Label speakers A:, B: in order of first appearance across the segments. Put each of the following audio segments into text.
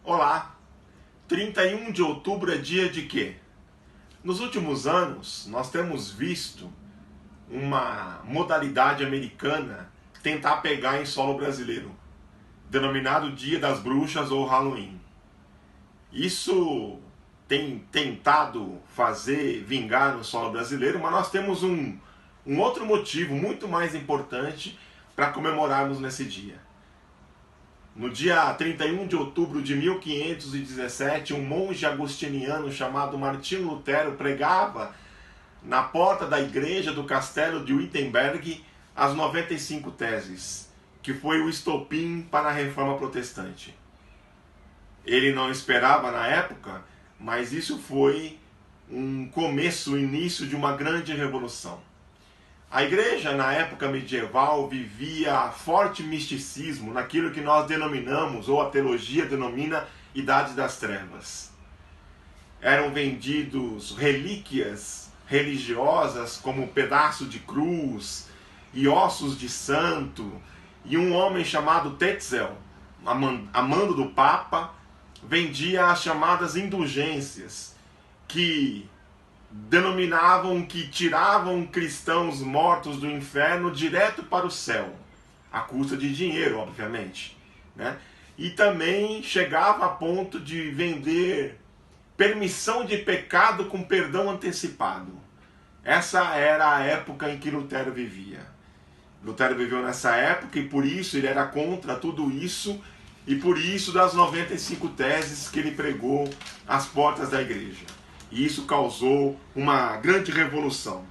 A: Olá, 31 de outubro é dia de quê? Nos últimos anos, nós temos visto uma modalidade americana tentar pegar em solo brasileiro, denominado Dia das Bruxas ou Halloween. Isso tem tentado fazer vingar no solo brasileiro, mas nós temos um outro motivo muito mais importante para comemorarmos nesse dia. No dia 31 de outubro de 1517, um monge agostiniano chamado Martinho Lutero pregava na porta da igreja do castelo de Wittenberg as 95 teses, que foi o estopim para a reforma protestante. Ele não esperava na época, mas isso foi um começo, o início de uma grande revolução. A igreja, na época medieval, vivia forte misticismo naquilo que nós denominamos, ou a teologia denomina, Idade das Trevas. Eram vendidos relíquias religiosas, como um pedaço de cruz e ossos de santo, e um homem chamado Tetzel, amando do Papa, vendia as chamadas indulgências, que denominavam que tiravam cristãos mortos do inferno direto para o céu, à custa de dinheiro, obviamente, né? E também chegava a ponto de vender permissão de pecado com perdão antecipado. Essa era a época em que Lutero vivia. Lutero viveu nessa época e por isso ele era contra tudo isso, e por isso das 95 teses que ele pregou às portas da igreja. E isso causou uma grande revolução.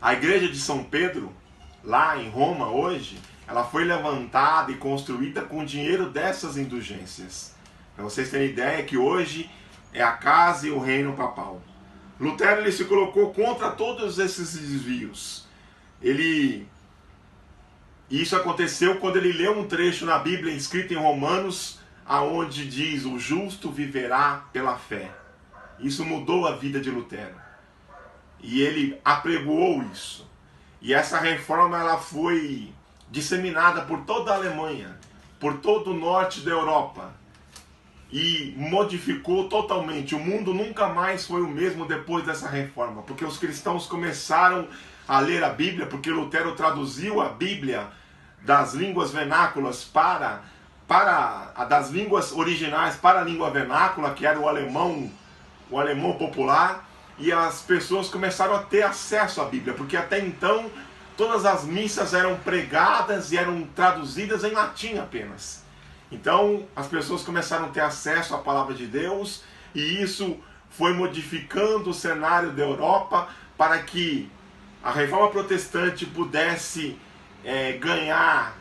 A: A igreja de São Pedro, lá em Roma hoje, ela foi levantada e construída com o dinheiro dessas indulgências. Para vocês terem ideia que hoje é a casa e o reino papal. Lutero ele se colocou contra todos esses desvios. Isso aconteceu quando ele leu um trecho na Bíblia escrito em Romanos, aonde diz: o justo viverá pela fé. Isso mudou a vida de Lutero. E ele apregoou isso. E essa reforma ela foi disseminada por toda a Alemanha, por todo o norte da Europa. E modificou totalmente. O mundo nunca mais foi o mesmo depois dessa reforma. Porque os cristãos começaram a ler a Bíblia, porque Lutero traduziu a Bíblia das línguas vernáculas das línguas originais para a língua vernácula, que era o alemão popular, e as pessoas começaram a ter acesso à Bíblia, porque até então todas as missas eram pregadas e eram traduzidas em latim apenas. Então as pessoas começaram a ter acesso à palavra de Deus, e isso foi modificando o cenário da Europa para que a reforma protestante pudesse ganhar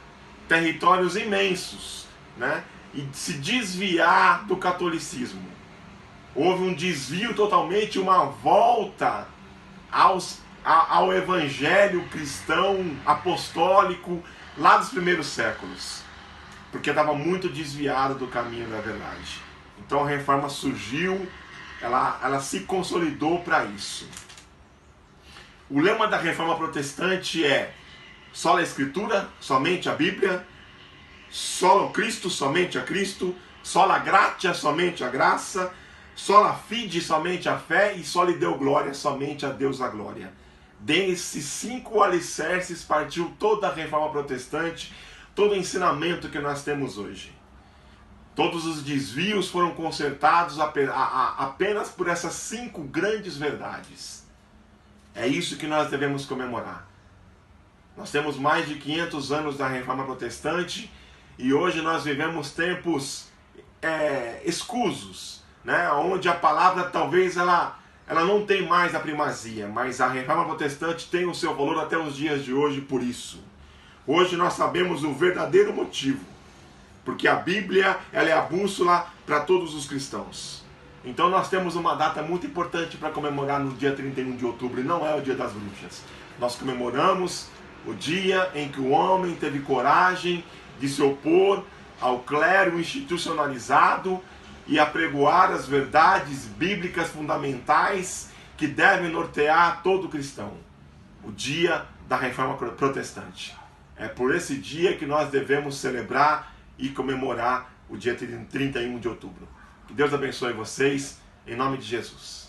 A: territórios imensos, né? E se desviar do catolicismo. Houve um desvio totalmente, uma volta ao evangelho cristão apostólico lá dos primeiros séculos, porque estava muito desviado do caminho da verdade. Então a reforma surgiu, ela se consolidou para isso. O lema da reforma protestante é: sola Escritura, somente a Bíblia; solo Cristo, somente a Cristo; sola gratia, somente a graça; sola fide, somente a fé; e soli deo glória, somente a Deus a glória. Desses 5 alicerces partiu toda a reforma protestante, todo o ensinamento que nós temos hoje. Todos os desvios foram consertados apenas por essas 5 grandes verdades. É isso que nós devemos comemorar. Nós temos mais de 500 anos da reforma protestante e hoje nós vivemos tempos escusos, né? Onde a palavra talvez ela não tem mais a primazia, mas a reforma protestante tem o seu valor até os dias de hoje por isso. Hoje nós sabemos o verdadeiro motivo, porque a Bíblia ela é a bússola para todos os cristãos. Então nós temos uma data muito importante para comemorar no dia 31 de outubro, e não é o dia das bruxas. Nós comemoramos o dia em que o homem teve coragem de se opor ao clero institucionalizado e apregoar as verdades bíblicas fundamentais que devem nortear todo cristão. O dia da reforma protestante. É por esse dia que nós devemos celebrar e comemorar o dia 31 de outubro. Que Deus abençoe vocês, em nome de Jesus.